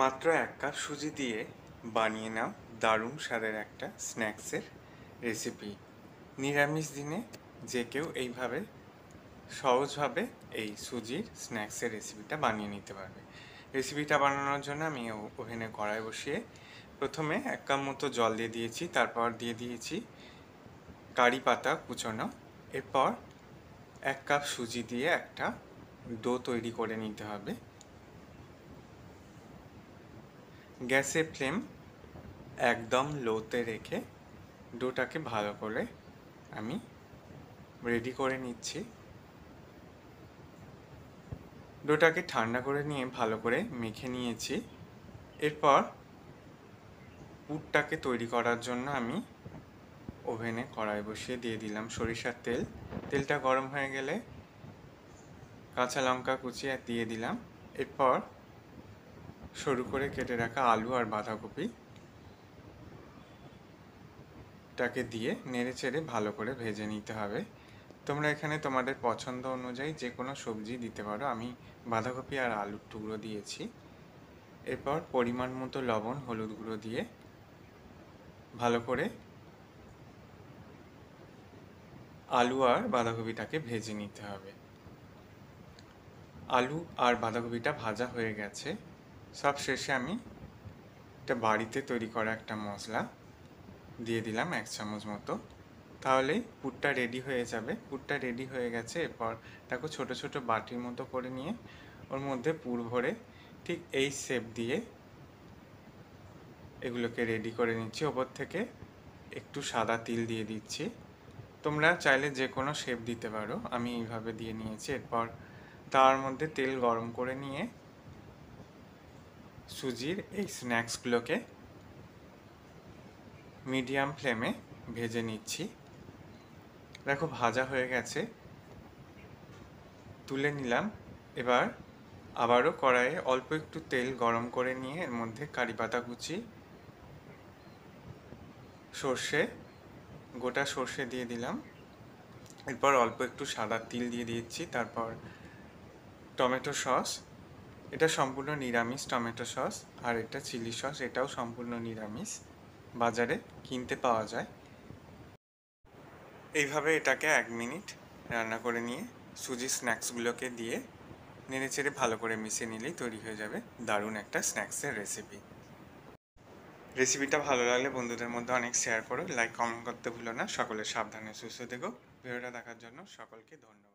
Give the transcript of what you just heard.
মাত্র 1 কাপ সুজি দিয়ে বানিয়ে নাও দারুণ স্বাদের একটা স্ন্যাক্সের রেসিপি। নিরামিষ দিনে যে কেউ এইভাবে সহজভাবে এই সুজির স্ন্যাক্সের রেসিপিটা বানিয়ে নিতে পারবে। রেসিপিটা বানানোর জন্য আমি ওভেনে কড়াই বসিয়ে প্রথমে 1 কাপ মতো জল দিয়ে দিয়েছি, তারপর দিয়ে দিয়েছি কারি পাতা কুচোনো। এরপর 1 কাপ সুজি দিয়ে একটা ডো তৈরি করে নিতে হবে। গ্যাসের ফ্লেম একদম লোতে রেখে ডোটাকে ভালো করে আমি রেডি করে নিচ্ছি। ডোটাকে ঠান্ডা করে নিয়ে ভালো করে মেখে নিয়েছি। এরপর পুরটাকে তৈরি করার জন্য আমি ওভেনে কড়াই বসিয়ে দিয়ে দিলাম সরিষার তেল। তেলটা গরম হয়ে গেলে কাঁচা লঙ্কা কুচিয়ে দিয়ে দিলাম। এরপর সরু করে কেটে রাখা আলু আর বাঁধাকপি টাকে দিয়ে নেড়ে চেড়ে ভালো করে ভেজে নিতে হবে। তোমরা এখানে তোমাদের পছন্দ অনুযায়ী যে কোনো সবজি দিতে পারো। আমি বাঁধাকপি আর আলুর টুকরো দিয়েছি। এরপর পরিমাণ মতো লবণ, হলুদ গুঁড়ো দিয়ে ভালো করে আলু আর বাঁধাকপিটাকে ভেজে নিতে হবে। আলু আর বাঁধাকপিটা ভাজা হয়ে গেছে। সব শেষে আমি একটা বাড়িতে তৈরি করা একটা মশলা দিয়ে দিলাম 1 চামচ মতো। তাহলেই পুরটা রেডি হয়ে যাবে। পুরটা রেডি হয়ে গেছে। এরপর দেখো ছোট ছোট বাটির মতো করে নিয়ে ওর মধ্যে পুর ভরে ঠিক এই শেপ দিয়ে এগুলোকে রেডি করে নিচ্ছি। ওপর থেকে একটু সাদা তিল দিয়ে দিচ্ছি। তোমরা চাইলে যে কোনো শেপ দিতে পারো, আমি এইভাবে দিয়ে নিয়েছি। এরপর তার মধ্যে তেল গরম করে নিয়ে সুজির এই স্ন্যাক্সগুলোকে মিডিয়াম ফ্লেমে ভেজে নিচ্ছি। দেখো ভাজা হয়ে গেছে, তুলে নিলাম। এবার আবারও কড়াইয়ে অল্প একটু তেল গরম করে নিয়ে এর মধ্যে কারি পাতা কুচি, সর্ষে, গোটা সর্ষে দিয়ে দিলাম। এরপর অল্প একটু সাদা তিল দিয়ে দিচ্ছি। তারপর টমেটো সস, এটা সম্পূর্ণ নিরামিষ টমেটো সস। আর এটা চিলি সস, এটাও সম্পূর্ণ নিরামিষ, বাজারে কিনতে পাওয়া যায়। এইভাবে এটাকে 1 মিনিট রান্না করে নিয়ে সুজি স্ন্যাক্সগুলোকে দিয়ে নেড়েচেড়ে ভালো করে মিশিয়ে নিলেই তৈরি হয়ে যাবে দারুণ একটা স্ন্যাক্সের রেসিপি। রেসিপিটা ভালো লাগলে বন্ধুদের মধ্যে অনেক শেয়ার করো, লাইক কমেন্ট করতে ভুলো না। সকলে সাবধানে সুস্থ থেকো। ভিডিওটা দেখার জন্য সকলকে ধন্যবাদ।